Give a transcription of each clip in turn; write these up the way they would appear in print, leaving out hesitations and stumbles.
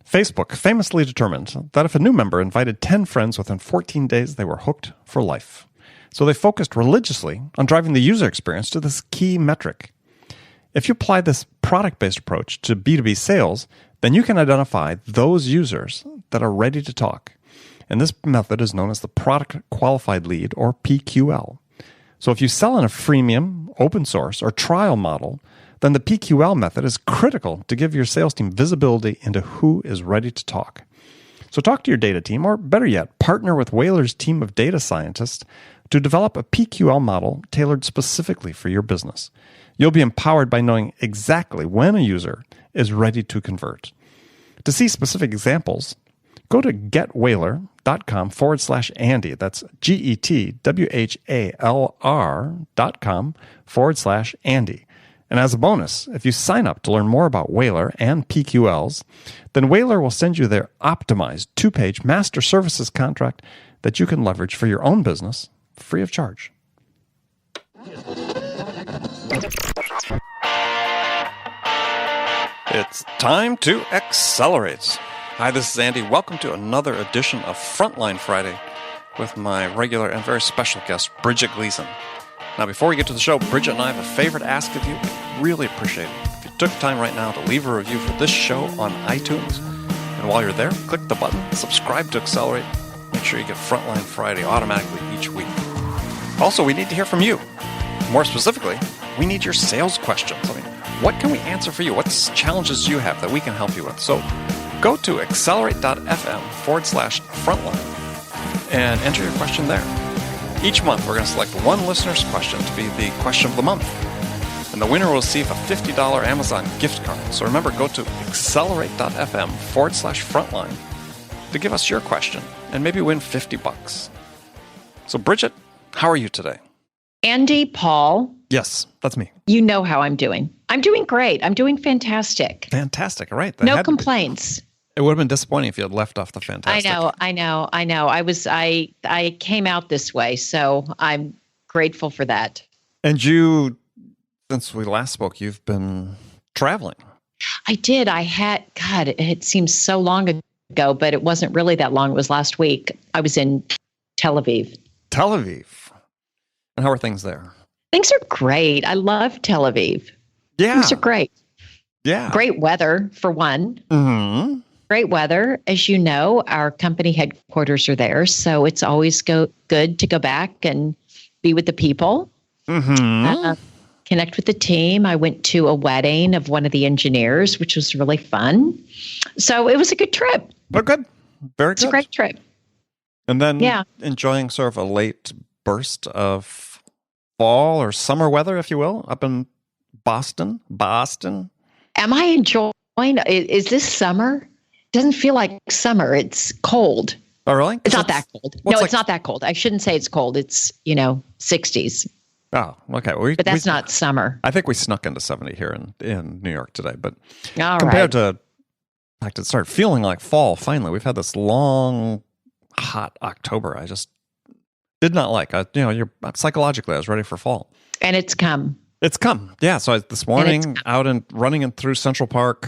Facebook famously determined that if a new member invited 10 friends within 14 days, they were hooked for life. So they focused religiously on driving the user experience to this key metric. If you apply this product-based approach to B2B sales, then you can identify those users that are ready to talk. And this method is known as the Product Qualified Lead, or PQL. So if you sell in a freemium, open source, or trial model, then the PQL method is critical to give your sales team visibility into who is ready to talk. So talk to your data team, or better yet, partner with Whaler's team of data scientists to develop a PQL model tailored specifically for your business. You'll be empowered by knowing exactly when a user is ready to convert. To see specific examples, go to getwhaler.com/Andy. That's GETWHALR.com/Andy. And as a bonus, if you sign up to learn more about Whaler and PQLs, then Whaler will send you their optimized 2-page master services contract that you can leverage for your own business free of charge. It's time to accelerate. Hi, this is Andy. Welcome to another edition of Frontline Friday with my regular and very special guest, Bridget Gleason. Now, before we get to the show, Bridget and I have a favor to ask of you. Really appreciate it if you took time right now to leave a review for this show on iTunes. And while you're there, click the button, subscribe to Accelerate. Make sure you get Frontline Friday automatically each week. Also, we need to hear from you. More specifically, we need your sales questions. What can we answer for you? What challenges do you have that we can help you with? So go to accelerate.fm/frontline and enter your question there. Each month, we're going to select one listener's question to be the question of the month. And the winner will receive a $50 Amazon gift card. So remember, go to accelerate.fm/frontline to give us your question and maybe win $50. So Bridget, how are you today? Andy, Paul. Yes, that's me. You know how I'm doing. I'm doing great. I'm doing fantastic. Fantastic. All right. No complaints. It would have been disappointing if you had left off the fantastic. I know. I came out this way, so I'm grateful for that. And you, since we last spoke, you've been traveling. I did. God, it seems so long ago, but it wasn't really that long. It was last week. I was in Tel Aviv. Tel Aviv. And how are things there? Things are great. I love Tel Aviv. Yeah. Things are great. Yeah. Great weather, for one. Mm-hmm. Great weather. As you know, our company headquarters are there, so it's always good to go back and be with the people, connect with the team. I went to a wedding of one of the engineers, which was really fun. So it was a good trip. Oh, good. Very good. It's a great trip. And then enjoying sort of a late burst of fall or summer weather, if you will, up in Boston. Am I enjoying? Is this summer? Doesn't feel like summer. It's cold. Oh, really? It's not that cold. No, it's not that cold. I shouldn't say it's cold. It's, 60s. Oh, okay. But that's not summer. I think we snuck into 70 here in New York today. But All compared right. to, in fact, it started feeling like fall finally. We've had this long, hot October. I just did not like. Psychologically, I was ready for fall. And it's come. It's come. Yeah. So this morning, out and running in through Central Park,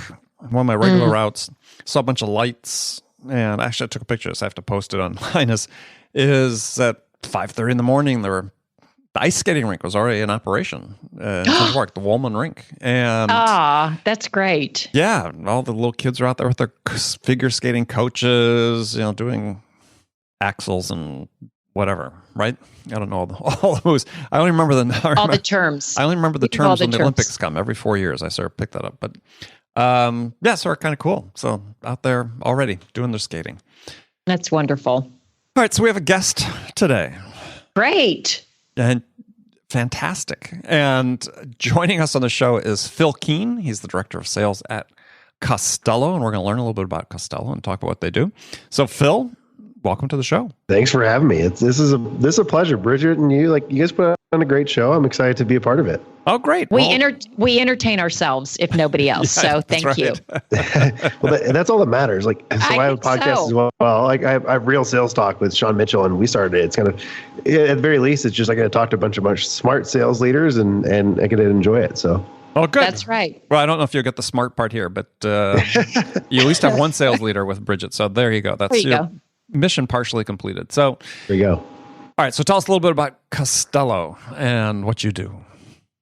one of my regular routes, saw a bunch of lights, and actually I took a picture, so I have to post it online. Is at 5:30 in the morning, the ice skating rink was already in operation in Central Park, the Woolman rink. And that's great. Yeah, all the little kids are out there with their figure skating coaches, doing axles and whatever, right? I don't know all those. I only remember all the terms. I only remember the terms when the Olympics come. Every 4 years, I sort of pick that up. But so it's kind of cool. So out there already doing their skating. That's wonderful. All right, so we have a guest today. Great. And fantastic. And joining us on the show is Phill Keene. He's the director of sales at Costello, and we're going to learn a little bit about Costello and talk about what they do. So Phill, welcome to the show. Thanks for having me. This is a pleasure, Bridget, and you. You guys put on a great show. I'm excited to be a part of it. Oh, great! We entertain ourselves, if nobody else. So thank you. Well, that's all that matters. I have a podcast as well. I have Real Sales Talk with Sean Mitchell, and we started it. It's kind of, at the very least, it's just I got to talk to a bunch of smart sales leaders, and I get to enjoy it. So Oh, good. That's right. Well, I don't know if you'll get the smart part here, but you at least have one sales leader with Bridget. So there you go. That's your mission partially completed. So there you go. All right. So tell us a little bit about Costello and what you do.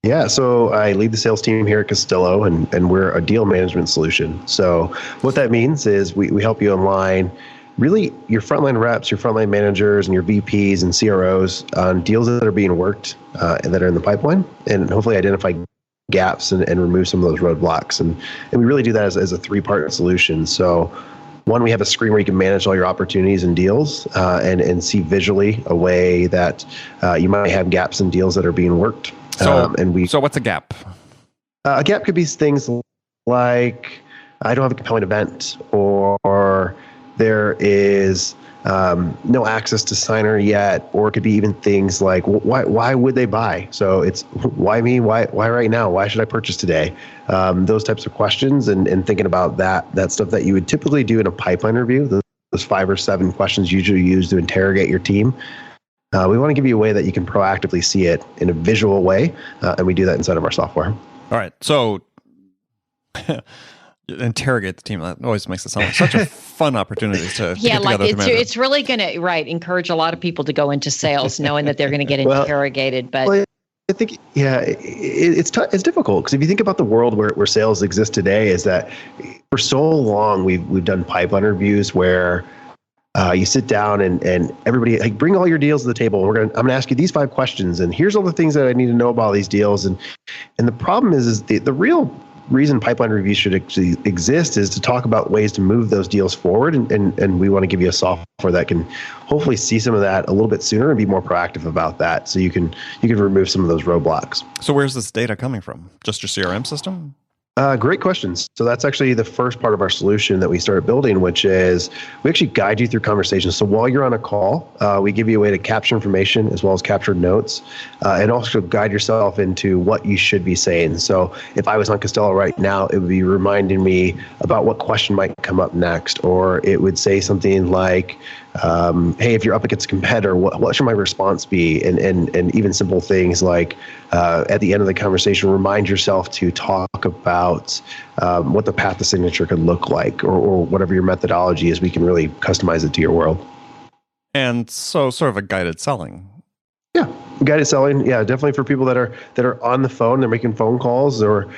Yeah, so I lead the sales team here at Costello, and we're a deal management solution. So what that means is we help you align really your frontline reps, your frontline managers, and your VPs and CROs on deals that are being worked and that are in the pipeline, and hopefully identify gaps and remove some of those roadblocks. And we really do that as a three-part solution. So one, we have a screen where you can manage all your opportunities and deals and see visually a way that you might have gaps in deals that are being worked. So what's a gap? A gap could be things like I don't have a compelling event, or there is no access to signer yet, or it could be even things like why would they buy? So it's why me? Why right now? Why should I purchase today? Those types of questions and thinking about that stuff that you would typically do in a pipeline review. Those 5 or 7 questions usually used to interrogate your team. We want to give you a way that you can proactively see it in a visual way, and we do that inside of our software. All right. So interrogate the team. That always makes it sound like such a fun opportunity to get together. It's really going to encourage a lot of people to go into sales knowing that they're going to get interrogated. But I think, it's difficult because if you think about the world where sales exists today, is that for so long we've done pipeline reviews where you sit down and everybody bring all your deals to the table. I'm going to ask you these 5 questions, and here's all the things that I need to know about all these deals. And the problem is the real reason pipeline reviews should actually exist is to talk about ways to move those deals forward. And we want to give you a software that can hopefully see some of that a little bit sooner and be more proactive about that. So you can remove some of those roadblocks. So where's this data coming from? Just your CRM system? Great questions. So that's actually the first part of our solution that we started building, which is we actually guide you through conversations. So while you're on a call, we give you a way to capture information as well as capture notes, and also guide yourself into what you should be saying. So if I was on Costello right now, it would be reminding me about what question might come up next, or it would say something like, hey, if you're up against a competitor, what should my response be? And even simple things like at the end of the conversation, remind yourself to talk about what the path to signature could look like, or whatever your methodology is. We can really customize it to your world. And so sort of a guided selling. Yeah, guided selling. Yeah, definitely for people that are on the phone, they're making phone calls or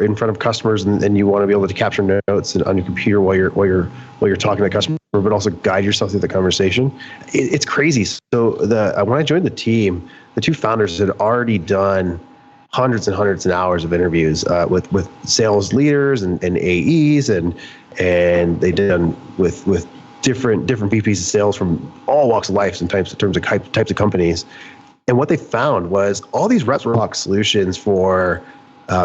in front of customers, and you want to be able to capture notes on your computer while you're talking to the customer, but also guide yourself through the conversation. It's crazy. So when I joined the team, the 2 founders had already done hundreds and hundreds of hours of interviews with sales leaders and AEs, and they done with different VPs of sales from all walks of life, sometimes in terms of types of companies. And what they found was all these reps were solutions for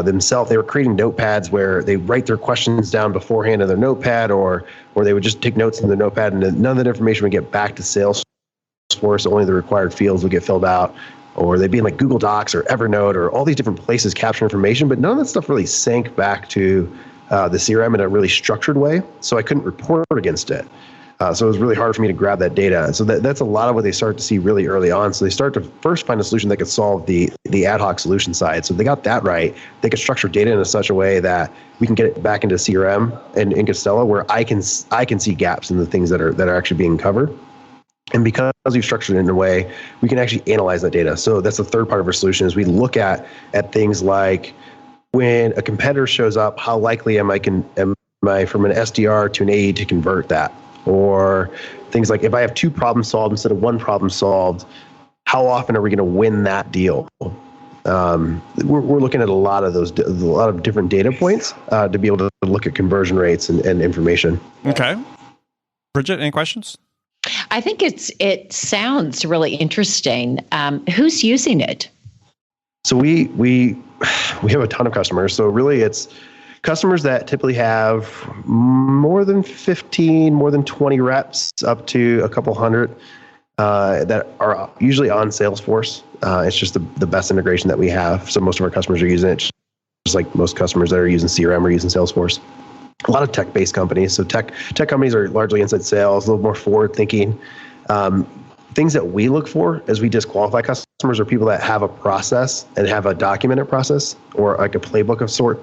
themselves. They were creating notepads where they write their questions down beforehand in their notepad, or they would just take notes in their notepad, and none of that information would get back to Salesforce. Only the required fields would get filled out, or they'd be in like Google Docs or Evernote or all these different places capturing information, but none of that stuff really sank back to the CRM in a really structured way. So I couldn't report against it. So it was really hard for me to grab that data. So that's a lot of what they start to see really early on. So they start to first find a solution that could solve the ad hoc solution side. So if they got that right, they could structure data in such a way that we can get it back into CRM and in Costello, where I can see gaps in the things that are actually being covered. And because we've structured it in a way, we can actually analyze that data. So that's the third part of our solution, is we look at things like when a competitor shows up, how likely am I from an SDR to an AE to convert that? Or things like if I have 2 problems solved instead of 1 problem solved, how often are we going to win that deal? We're looking at a lot of different data points to be able to look at conversion rates and information. Okay. Bridget, any questions? I think it sounds really interesting. Who's using it? So we have a ton of customers. So really it's customers that typically have more than 15, more than 20 reps, up to a couple hundred that are usually on Salesforce. It's just the best integration that we have. So most of our customers are using it, just like most customers that are using CRM are using Salesforce. A lot of tech-based companies. So tech companies are largely inside sales, a little more forward-thinking. things that we look for as we disqualify customers are people that have a process and have a documented process or like a playbook of sort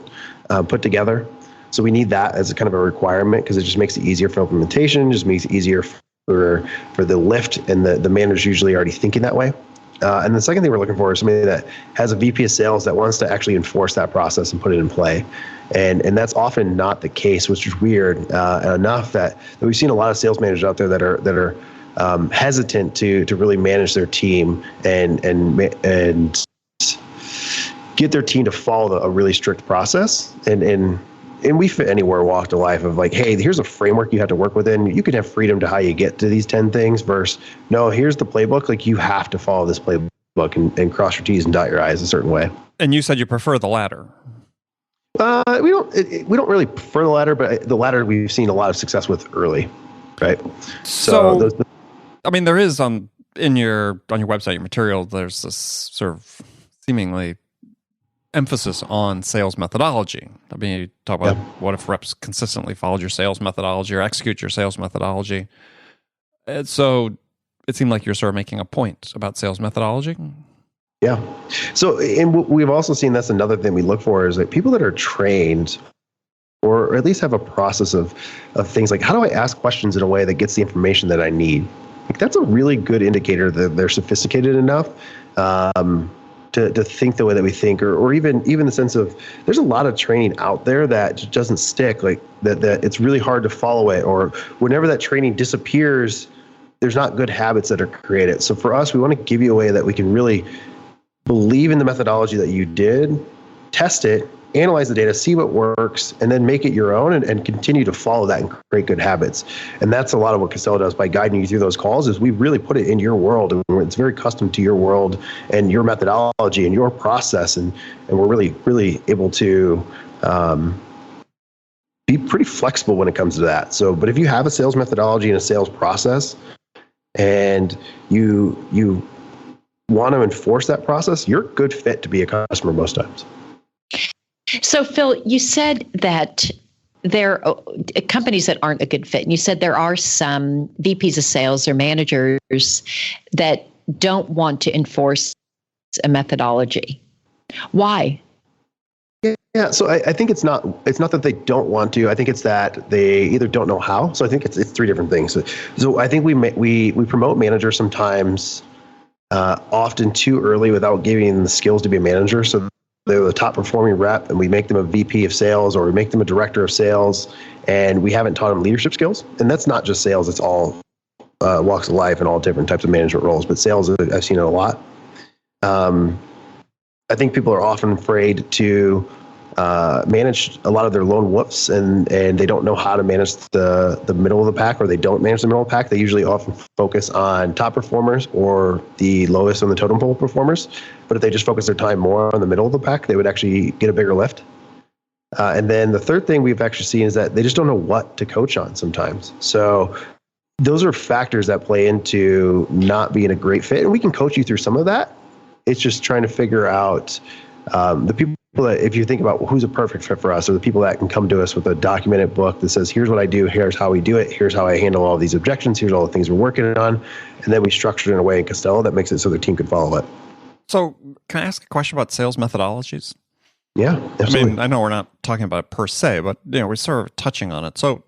put together. So we need that as a kind of a requirement because it just makes it easier for implementation, just makes it easier for the lift, and the manager's usually already thinking that way. And the second thing we're looking for is somebody that has a VP of sales that wants to actually enforce that process and put it in play. And that's often not the case, which is weird enough that we've seen a lot of sales managers out there that are hesitant to really manage their team and get their team to follow a really strict process. And we fit anywhere walk of life of like, hey, here's a framework you have to work within. You can have freedom to how you get to these 10 things versus, no, here's the playbook. Like you have to follow this playbook and cross your T's and dot your I's a certain way. And you said you prefer the latter. We don't really prefer the latter, but the latter we've seen a lot of success with early, right? So I mean, there is on your website, your material, there's this sort of seemingly emphasis on sales methodology. I mean, you talk about what if reps consistently followed your sales methodology or execute your sales methodology. And so it seemed like you're sort of making a point about sales methodology. Yeah. So, and we've also seen that's another thing we look for is that people that are trained or at least have a process of things like, how do I ask questions in a way that gets the information that I need? Like, that's a really good indicator that they're sophisticated enough to think the way that we think, or even the sense of there's a lot of training out there that just doesn't stick, like that it's really hard to follow it, or whenever that training disappears, there's not good habits that are created. So for us, we want to give you a way that we can really believe in the methodology that you did, test it, analyze the data, see what works, and then make it your own and continue to follow that and create good habits. And that's a lot of what Costello does by guiding you through those calls is we really put it in your world, and it's very custom to your world and your methodology and your process. And we're really, really able to be pretty flexible when it comes to that. So, but if you have a sales methodology and a sales process and you want to enforce that process, you're a good fit to be a customer most times. So, Phill, you said that there are companies that aren't a good fit. And you said there are some VPs of sales or managers that don't want to enforce a methodology. Why? Yeah, so I think it's not that they don't want to. I think it's that they either don't know how. So I think it's three different things. So I think we promote managers sometimes often too early without giving them the skills to be a manager. So they're the top performing rep, and we make them a VP of sales, or we make them a director of sales, and we haven't taught them leadership skills. And that's not just sales; it's all walks of life and all different types of management roles. But sales, I've seen it a lot. I think people are often afraid to manage a lot of their lone wolves, and they don't know how to manage the middle of the pack, or they don't manage the middle of the pack. They usually often focus on top performers or the lowest on the totem pole performers. But if they just focus their time more on the middle of the pack, they would actually get a bigger lift. And then the third thing we've actually seen is that they just don't know what to coach on sometimes. So those are factors that play into not being a great fit. And we can coach you through some of that. It's just trying to figure out the people that, if you think about who's a perfect fit for us, are the people that can come to us with a documented book that says, here's what I do, here's how we do it, here's how I handle all these objections, here's all the things we're working on. And then we structure it in a way in Costello that makes it so their team can follow it. So can I ask a question about sales methodologies? Yeah, absolutely. I mean, I know we're not talking about it per se, but we're sort of touching on it. So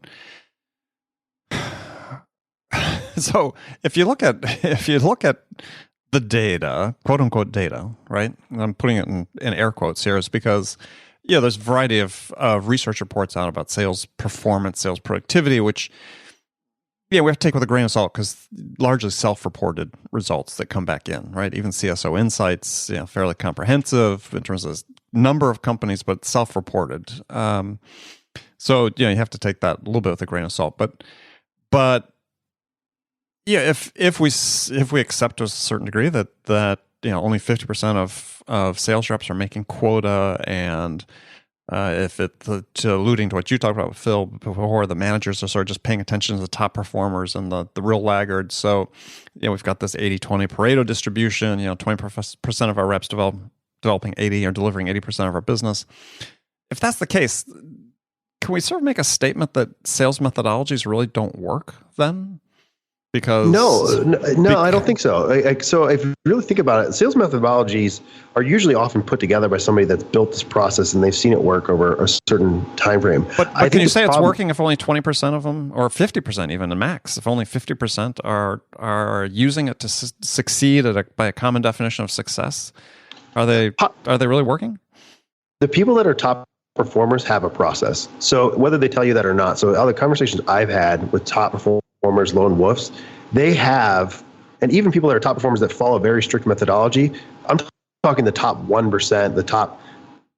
if you look at the data, quote unquote data, right? And I'm putting it in air quotes here, is because there's a variety of research reports out about sales performance, sales productivity, which we have to take with a grain of salt because largely self-reported results that come back in, right? Even CSO Insights, fairly comprehensive in terms of number of companies, but self-reported. So you have to take that a little bit with a grain of salt. But if we accept to a certain degree that only 50% of sales reps are making quota, and if it's alluding to what you talked about with Phill before, the managers are sort of just paying attention to the top performers and the real laggards. So we've got this 80-20 Pareto distribution. 20% of our reps developing 80 or delivering 80% of our business. If that's the case, can we sort of make a statement that sales methodologies really don't work then? Because no, I don't think so. So if you really think about it, sales methodologies are usually often put together by somebody that's built this process and they've seen it work over a certain time frame. But can you say it's working if only 20% of them, or 50% even the max, if only 50% are using it to succeed by a common definition of success? Are they really working? The people that are top performers have a process. So whether they tell you that or not, so all the conversations I've had with top performers, lone wolves, they have, and even people that are top performers that follow a very strict methodology, I'm talking the top 1%, the top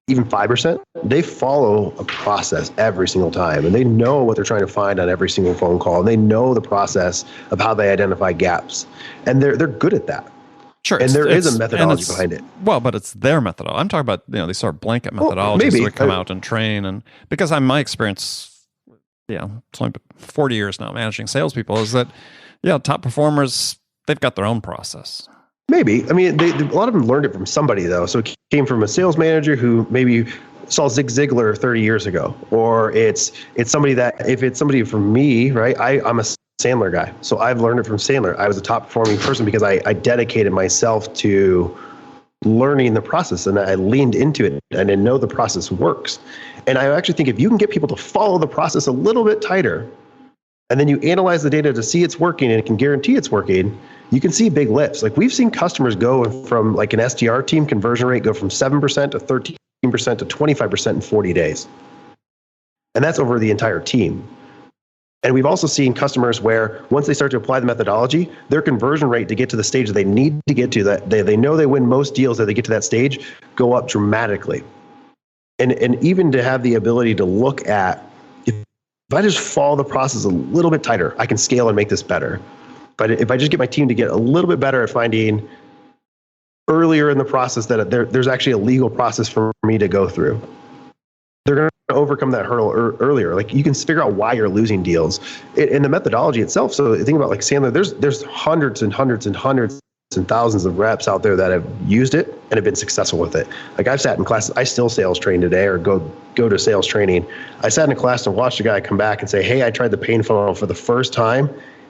even 5%, they follow a process every single time. And they know what they're trying to find on every single phone call. And they know the process of how they identify gaps. And they're good at that. Sure. And there is a methodology behind it. Well, but it's their methodology. I'm talking about, these sort of blanket methodologies that we come out and train. And because my experience, it's only 40 years now managing salespeople, is that, top performers, they've got their own process. Maybe. I mean, a lot of them learned it from somebody, though. So it came from a sales manager who maybe saw Zig Ziglar 30 years ago. Or it's somebody if it's somebody from me, right? I'm a Sandler guy. So I've learned it from Sandler. I was a top performing person because I dedicated myself to learning the process and I leaned into it and I know the process works. And I actually think if you can get people to follow the process a little bit tighter, and then you analyze the data to see it's working and it can guarantee it's working, you can see big lifts. Like we've seen customers go from like an SDR team conversion rate go from 7% to 13% to 25% in 40 days. And that's over the entire team. And we've also seen customers where once they start to apply the methodology, their conversion rate to get to the stage that they need to get to, that they know they win most deals that they get to that stage, go up dramatically. And even to have the ability to look at, if I just follow the process a little bit tighter, I can scale and make this better. But if I just get my team to get a little bit better at finding earlier in the process that there's actually a legal process for me to go through, they're going to overcome that hurdle earlier. Like you can figure out why you're losing deals in the methodology itself. So think about like Sandler, there's hundreds and hundreds and hundreds and thousands of reps out there that have used it and have been successful with it. Like I've sat in classes, I still sales train today or go to sales training. I sat in a class and watched a guy come back and say, hey, I tried the pain funnel for the first time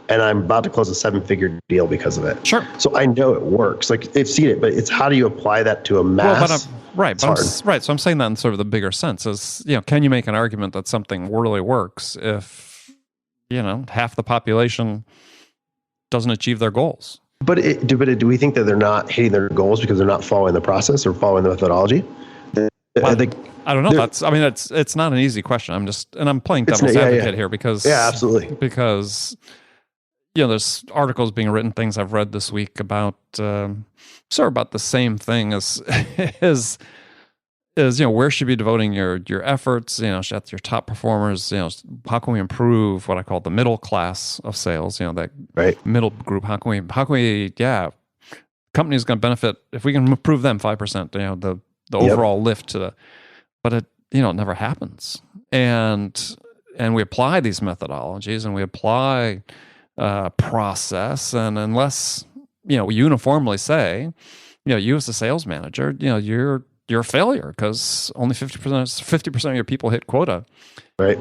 and I'm about to close a 7-figure deal because of it. Sure. So I know it works. Like they've seen it, but it's how do you apply that to a mass? Right. So I'm saying that in sort of the bigger sense is, can you make an argument that something really works if, half the population doesn't achieve their goals? But do we think that they're not hitting their goals because they're not following the process or following the methodology? I don't know. It's not an easy question. I'm playing devil's advocate here because absolutely. Because there's articles being written, things I've read this week about sort of about the same thing as where should you be devoting your efforts, at your top performers, how can we improve what I call the middle class of sales, that right. middle group, how can we company's going to benefit if we can improve them 5%, the overall lift to the, but it never happens. And we apply these methodologies and we apply process, and unless we uniformly say, you as a sales manager, you're a failure because only 50% of your people hit quota. Right.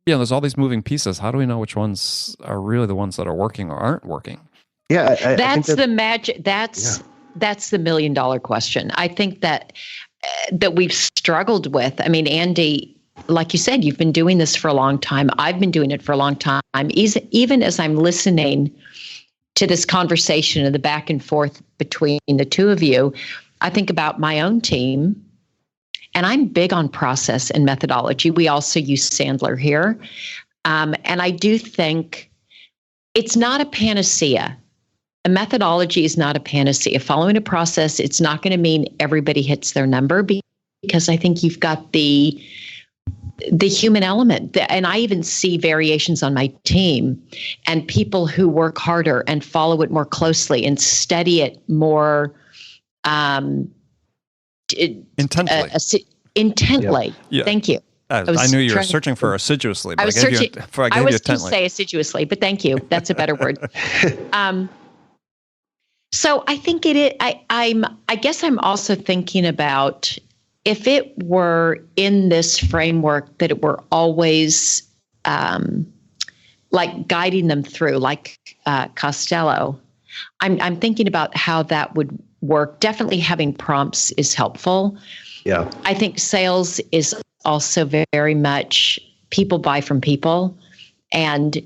There's all these moving pieces. How do we know which ones are really the ones that are working or aren't working? Yeah, that's the magic. That's the $1 million question. I think that we've struggled with. I mean, Andy, like you said, you've been doing this for a long time. I've been doing it for a long time. Even as I'm listening to this conversation and the back and forth between the two of you, I think about my own team, and I'm big on process and methodology. We also use Sandler here. And I do think it's not a panacea. A methodology is not a panacea. Following a process, it's not going to mean everybody hits their number because I think you've got the human element. And I even see variations on my team and people who work harder and follow it more closely and study it more intently. Intently. Yeah. Thank you. I knew you were searching for aggiously. But I was searching. I was to say assiduously, but thank you. That's a better word. So I think it is. I guess I'm also thinking about if it were in this framework that it were always like guiding them through, like Costello. I'm thinking about how that would work. Definitely having prompts is helpful. Yeah. I think sales is also very much people buy from people, and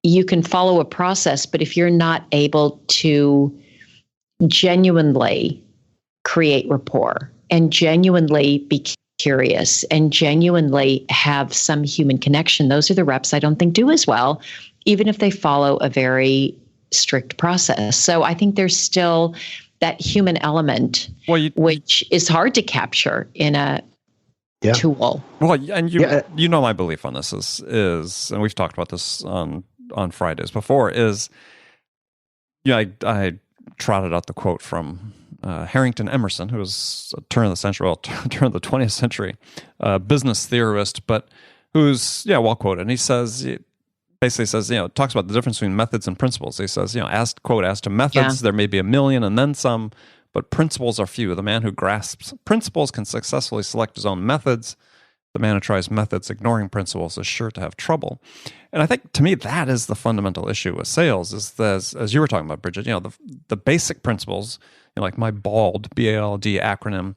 you can follow a process, but if you're not able to genuinely create rapport and genuinely be curious and genuinely have some human connection, those are the reps I don't think do as well, even if they follow a very strict process. So I think there's still that human element, which is hard to capture in a tool. Well, and you know my belief on this is, and we've talked about this on Fridays before, is, I trotted out the quote from Harrington Emerson, who was a turn of the 20th century business theorist, but who's well quoted. And he basically says, talks about the difference between methods and principles. He says, as to methods, there may be a million and then some, but principles are few. The man who grasps principles can successfully select his own methods. The man who tries methods ignoring principles is sure to have trouble. And I think, to me, that is the fundamental issue with sales, is that, as you were talking about, Bridget, the basic principles, like my BALD, B-A-L-D acronym,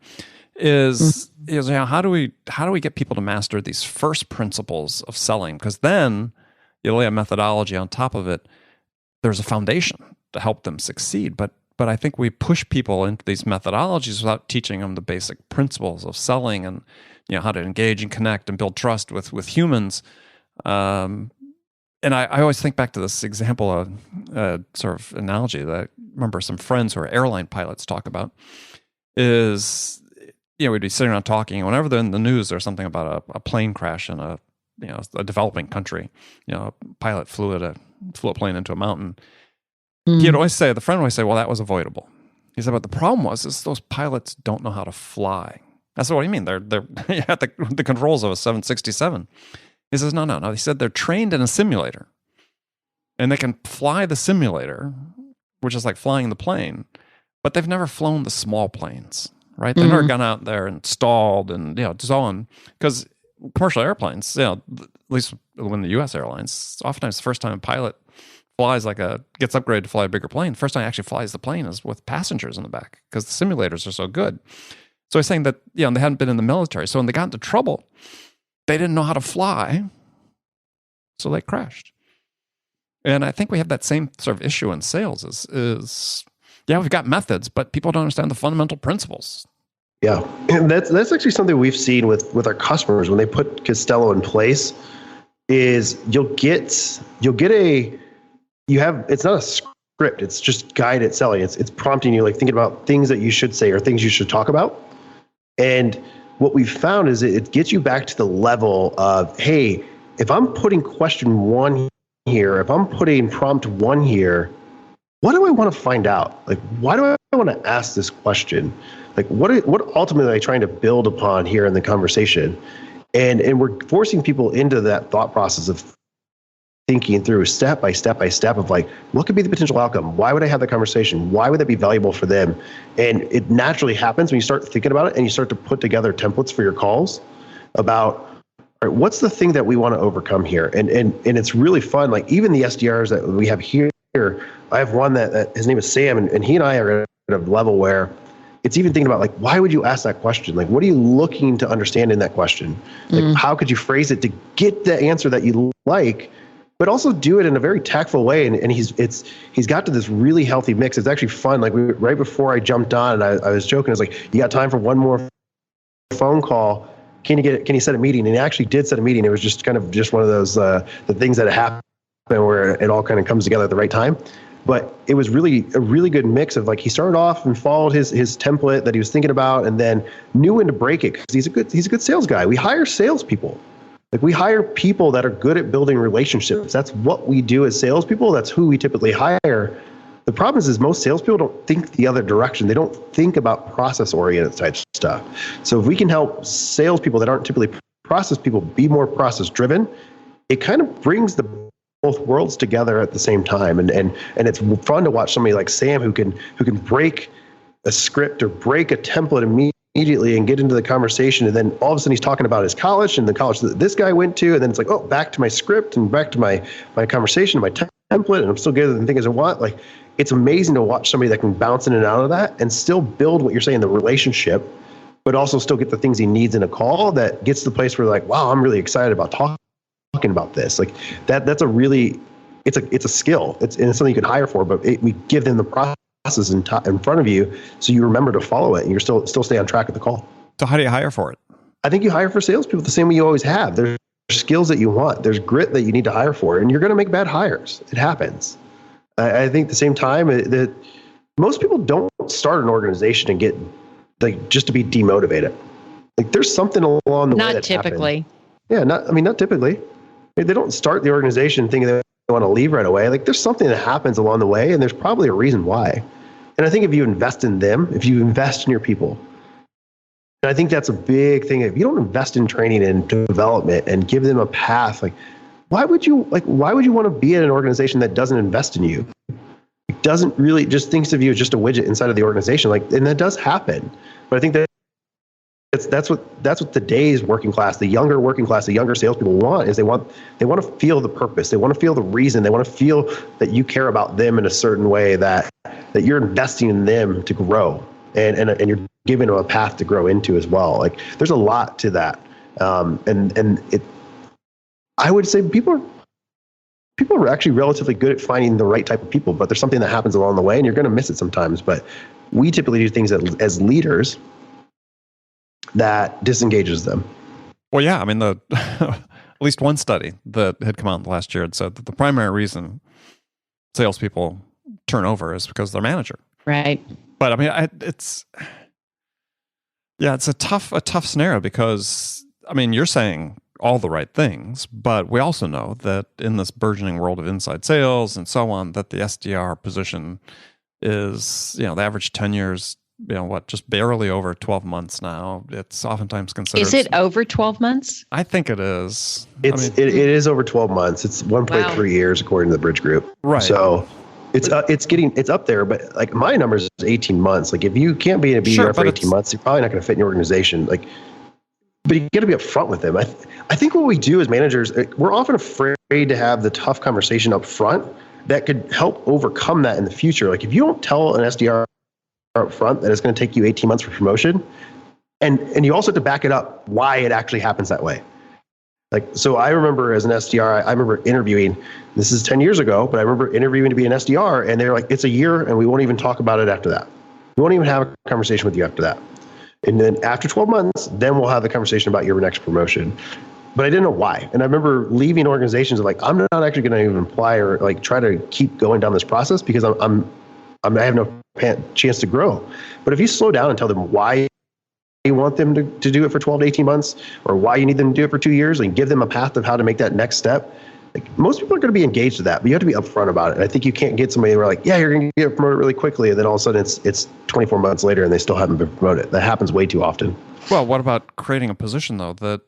is how do we get people to master these first principles of selling? Because then you lay a methodology on top of it. There's a foundation to help them succeed. But I think we push people into these methodologies without teaching them the basic principles of selling and how to engage and connect and build trust with humans. And I always think back to this example, sort of analogy that I remember some friends who are airline pilots talk about. Is we'd be sitting around talking, and whenever they're in the news, there's something about a plane crash in a developing country. A pilot flew a plane into a mountain. He'd always say, the friend would always say, well, that was avoidable. He said, but the problem is those pilots don't know how to fly. I said, what do you mean? They're at the controls of a 767. He says, no. He said they're trained in a simulator, and they can fly the simulator, which is like flying the plane, but they've never flown the small planes, right? They've never gone out there and stalled and so on. Because commercial airplanes, at least when the U.S. airlines, oftentimes the first time a pilot gets upgraded to fly a bigger plane, the first time he actually flies the plane is with passengers in the back, because the simulators are so good. So he's saying that they hadn't been in the military, so when they got into trouble, they didn't know how to fly, so they crashed. And I think we have that same sort of issue in sales. Is we've got methods, but people don't understand the fundamental principles. Yeah, and that's actually something we've seen with our customers when they put Costello in place. Is it's not a script, it's just guided selling. It's prompting you, like thinking about things that you should say or things you should talk about. And what we've found is it gets you back to the level of, hey, if I'm putting question 1 here, if I'm putting prompt 1 here, what do I want to find out? Like, why do I want to ask this question? Like, what ultimately am I trying to build upon here in the conversation? And we're forcing people into that thought process of thinking through step by step by step of like, what could be the potential outcome? Why would I have that conversation? Why would that be valuable for them? And it naturally happens when you start thinking about it and you start to put together templates for your calls about, all right, what's the thing that we want to overcome here? And it's really fun. Like even the SDRs that we have here, I have one that his name is Sam, and he and I are at a level where it's even thinking about like, why would you ask that question? Like, what are you looking to understand in that question? Like, how could you phrase it to get the answer that you like, but also do it in a very tactful way? And he's got to this really healthy mix. It's actually fun. Like right before I jumped on, and I was joking, I was like, you got time for one more phone call? Can you set a meeting? And he actually did set a meeting. It was just kind of one of those, the things that happen where it all kind of comes together at the right time. But it was really a really good mix of like, he started off and followed his template that he was thinking about, and then knew when to break it, because he's a good sales guy. We hire salespeople. Like we hire people that are good at building relationships. That's what we do as salespeople. That's who we typically hire. The problem is most salespeople don't think the other direction. They don't think about process-oriented type stuff. So if we can help salespeople that aren't typically process people be more process-driven, it kind of brings both worlds together at the same time. And it's fun to watch somebody like Sam who can break a script or break a template immediately and get into the conversation. And then all of a sudden he's talking about his college and the college that this guy went to. And then it's like, oh, back to my script and back to my conversation, my template. And I'm still getting the things I want. Like, it's amazing to watch somebody that can bounce in and out of that and still build what you're saying, the relationship, but also still get the things he needs in a call that gets to the place where like, wow, I'm really excited about talking about this. Like that's a really, it's a skill. It's something you can hire for, but we give them the process in front of you, so you remember to follow it and you're still stay on track with the call. So how do you hire for it? I think you hire for salespeople the same way you always have. There's skills that you want. There's grit that you need to hire for, and you're going to make bad hires. It happens. I think at the same time that most people don't start an organization and get like just to be demotivated. Like there's something along the way that typically. Happened. Yeah, not typically. They don't start the organization thinking they want to leave right away. Like there's something that happens along the way, and there's probably a reason why. And I think if you invest in them, if you invest in your people, and I think that's a big thing. If you don't invest in training and development and give them a path, like why would you want to be in an organization that doesn't invest in you? It doesn't really, just thinks of you as just a widget inside of the organization. Like, and that does happen. But I think that that's what today's working class, the younger working class, the younger salespeople want is they want to feel the purpose. They want to feel the reason. They want to feel that you care about them in a certain way, that you're investing in them to grow and you're giving them a path to grow into as well. Like there's a lot to that. I would say people are actually relatively good at finding the right type of people, but there's something that happens along the way and you're going to miss it sometimes. But we typically do things as leaders that disengages them. Well, yeah. I mean, at least one study that had come out last year had said that the primary reason salespeople turn over is because of their manager. Right. But I mean, it's a tough scenario because, I mean, you're saying all the right things, but we also know that in this burgeoning world of inside sales and so on, that the SDR position is, the average tenure is, just barely over 12 months now. It's oftentimes considered. Is it over 12 months? I think it is. It is over 12 months. It's 1.3 years according to the Bridge Group. Right. So it's up there, but like my numbers is 18 months. Like if you can't be in a BDR for 18 months, you're probably not going to fit in your organization. Like, but you got to be upfront with them. I think what we do as managers, we're often afraid to have the tough conversation up front that could help overcome that in the future. Like if you don't tell an SDR up front that it's going to take you 18 months for promotion, and you also have to back it up why it actually happens that way. Like, so I remember as an SDR, I remember interviewing, this is 10 years ago, but I remember interviewing to be an SDR and they're like, it's a year and we won't even talk about it after that. We won't even have a conversation with you after that. And then after 12 months, then we'll have the conversation about your next promotion. But I didn't know why. And I remember leaving organizations like, I'm not actually going to even apply or like try to keep going down this process because I have no chance to grow. But if you slow down and tell them why you want them to do it for 12 to 18 months or why you need them to do it for 2 years and give them a path of how to make that next step, like most people are going to be engaged with that, but you have to be upfront about it. And I think you can't get somebody who are like, yeah, you're going to get promoted really quickly. And then all of a sudden it's 24 months later and they still haven't been promoted. That happens way too often. Well, what about creating a position though that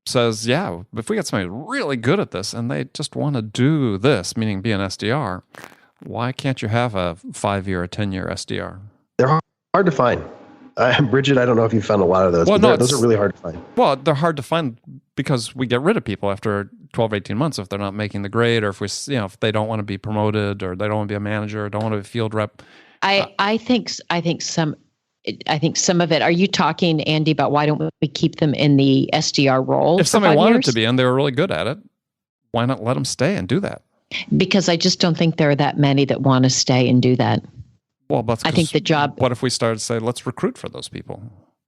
says, yeah, if we get somebody really good at this and they just want to do this, meaning be an SDR, why can't you have a 5-year or 10-year SDR? They're hard to find. Bridget, I don't know if you found a lot of those. Well, no, those are really hard to find. Well, they're hard to find because we get rid of people after 12, 18 months if they're not making the grade or if they don't want to be promoted or they don't want to be a manager or don't want to be a field rep. I think some of it. Are you talking, Andy, about why don't we keep them in the SDR role? If somebody wanted to be and they were really good at it, why not let them stay and do that? Because I just don't think there are that many that want to stay and do that. Well, I think the job. What if we started to say, let's recruit for those people?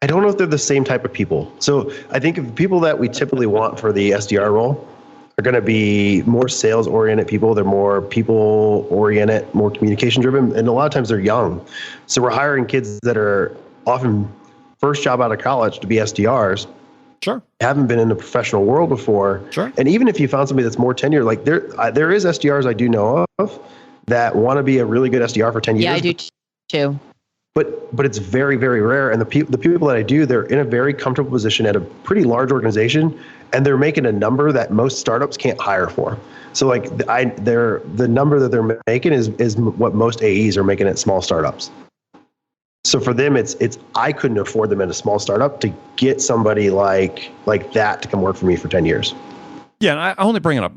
I don't know if they're the same type of people. So I think the people that we typically want for the SDR role are going to be more sales oriented people. They're more people oriented, more communication driven. And a lot of times they're young. So we're hiring kids that are often first job out of college to be SDRs. Sure. Haven't been in the professional world before. Sure. And even if you found somebody that's more tenured, like there is SDRs I do know of that want to be a really good SDR for 10 years. Yeah, I do too. But it's very, very rare. And the people that I do, they're in a very comfortable position at a pretty large organization, and they're making a number that most startups can't hire for. So like the number that they're making is what most AEs are making at small startups. So for them, it's I couldn't afford them at a small startup to get somebody like that to come work for me for 10 years. Yeah, and I only bring it up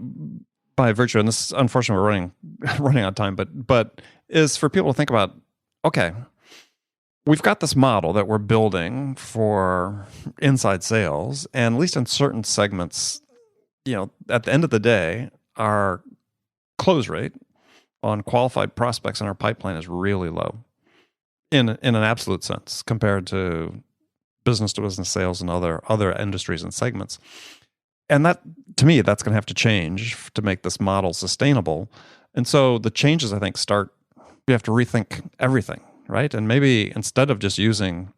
by virtue, and this unfortunately we're running out of time, but is for people to think about, okay, we've got this model that we're building for inside sales, and at least in certain segments, at the end of the day, our close rate on qualified prospects in our pipeline is really low in an absolute sense compared to business to business sales and other industries and segments. And that, to me, that's going to have to change to make this model sustainable. And so the changes, I think, we have to rethink everything, right? And maybe instead of just using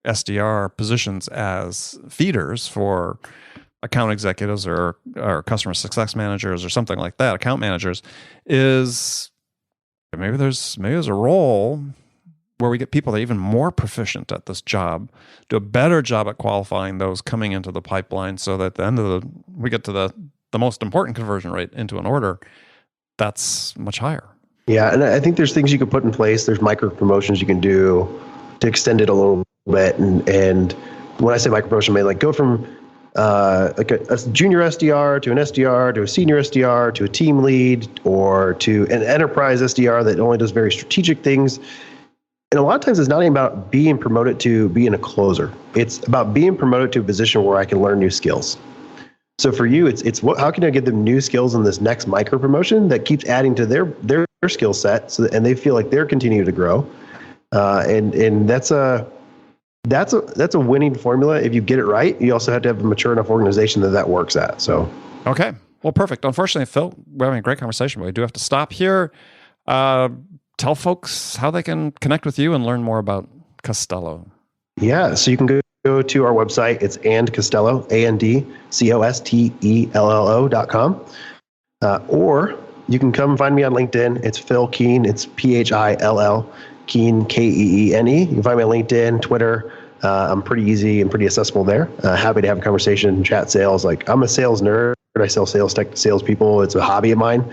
SDR positions as feeders for account executives or customer success managers or something like that, account managers, is maybe there's a role where we get people that are even more proficient at this job, do a better job at qualifying those coming into the pipeline, so that at the end we get to the most important conversion rate into an order that's much higher. Yeah, and I think there's things you can put in place. There's micro promotions you can do to extend it a little bit. And when I say micro promotion, I mean like go from like a junior SDR to an SDR to a senior SDR to a team lead or to an enterprise SDR that only does very strategic things. And a lot of times it's not even about being promoted to being a closer. It's about being promoted to a position where I can learn new skills. So for you, it's how can I give them new skills in this next micro promotion that keeps adding to their skill set, and they feel like they're continuing to grow. And that's a winning formula. If you get it right, you also have to have a mature enough organization that works at. So okay, well, perfect. Unfortunately, Phill, we're having a great conversation, but we do have to stop here. Tell folks how they can connect with you and learn more about Costello. Yeah, so you can go to our website. It's Costello, AndCostello.com. Or you can come find me on LinkedIn. It's Phill Keene. It's PHILL, Keene, KEENE. You can find me on LinkedIn, Twitter. I'm pretty easy and pretty accessible there. Happy to have a conversation, chat sales. Like, I'm a sales nerd. I sell sales tech to salespeople. It's a hobby of mine.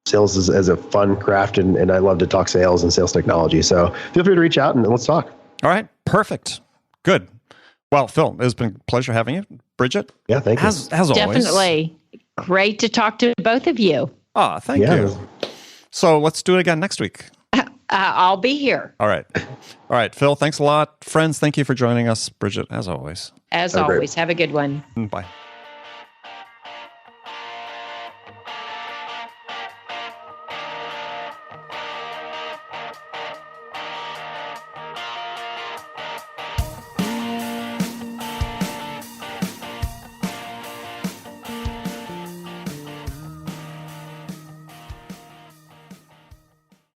Sales is as a fun craft, and I love to talk sales and sales technology. So feel free to reach out and let's talk. All right. Perfect. Good. Well, Phill, it's been a pleasure having you. Bridget? Yeah, thank you. As always. Definitely. Great to talk to both of you. Thank you. So let's do it again next week. I'll be here. All right. Phill, thanks a lot. Friends, thank you for joining us. Bridget, as always. As always, have a good one. Bye.